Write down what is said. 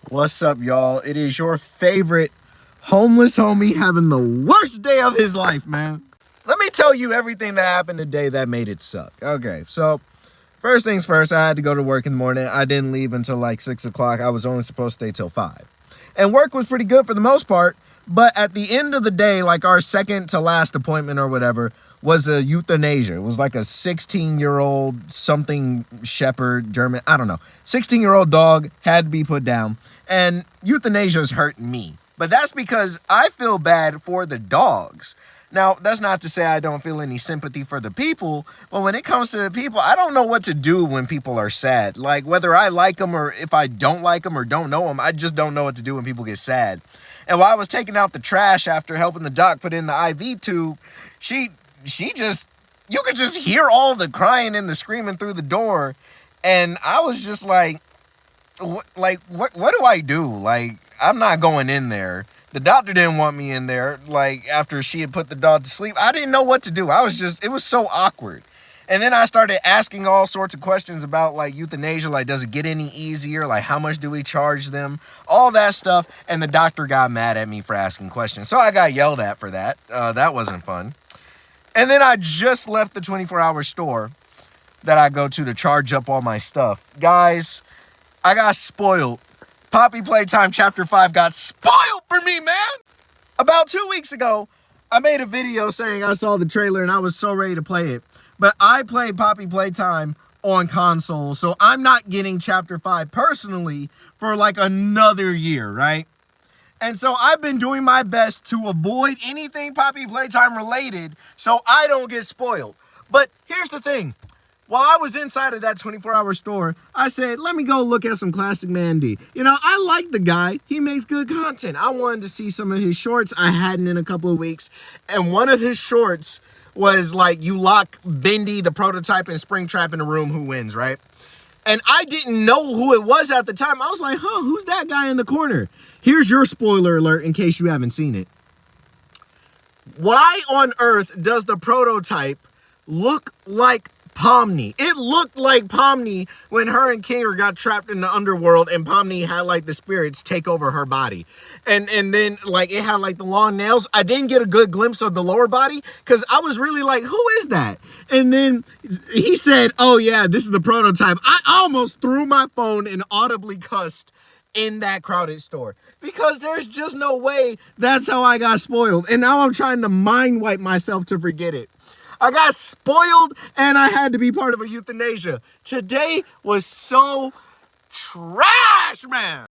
What's up, y'all? It is your favorite homeless homie having the worst day of his life, man. Let me tell you everything that happened today that made it suck. Okay, so first things first, I had to go to work in the morning. I didn't leave until like 6 o'clock. I was only supposed to stay till 5. And work was pretty good for the most part. But at the end of the day, like our second to last appointment or whatever was a euthanasia. It was like a 16-year-old something shepherd, German, I don't know. 16-year-old dog had to be put down. And euthanasia's hurting me. But that's because I feel bad for the dogs. Now, that's not to say I don't feel any sympathy for the people, but when it comes to the people, I don't know what to do when people are sad. Like, whether I like them or if I don't like them or don't know them, I just don't know what to do when people get sad. And while I was taking out the trash after helping the doc put in the IV tube, she just, you could just hear all the crying and the screaming through the door. And I was just like, what do I do? Like, I'm not going in there. The doctor didn't want me in there. Like, after she had put the dog to sleep, I didn't know what to do. It was so awkward. And then I started asking all sorts of questions about like euthanasia. Like, does it get any easier? Like, how much do we charge them? All that stuff. And the doctor got mad at me for asking questions. So I got yelled at for that. That wasn't fun. And then I just left the 24-hour store that I go to charge up all my stuff. Guys, I got spoiled. Poppy Playtime Chapter 5 got spoiled for me, man. About 2 weeks ago, I made a video saying I saw the trailer and I was so ready to play it. But I played Poppy Playtime on console, so I'm not getting Chapter 5 personally for like another year, right? And so I've been doing my best to avoid anything Poppy Playtime related so I don't get spoiled. But here's the thing. While I was inside of that 24-hour store, I said, let me go look at some Classic Mandy. You know, I like the guy. He makes good content. I wanted to see some of his shorts. I hadn't in a couple of weeks. And one of his shorts was like, you lock Bendy, the prototype, and Springtrap in a room, who wins, right? And I didn't know who it was at the time. I was like, who's that guy in the corner? Here's your spoiler alert in case you haven't seen it. Why on earth does the prototype look like Pomni? It looked like Pomni when her and Kinger got trapped in the underworld and Pomni had like the spirits take over her body. And then like it had like the long nails. I didn't get a good glimpse of the lower body because I was really like, who is that? And then he said, oh yeah, this is the prototype. I almost threw my phone and audibly cussed in that crowded store because there's just no way that's how I got spoiled. And now I'm trying to mind wipe myself to forget it. I got spoiled and I had to be part of a euthanasia. Today was so trash, man.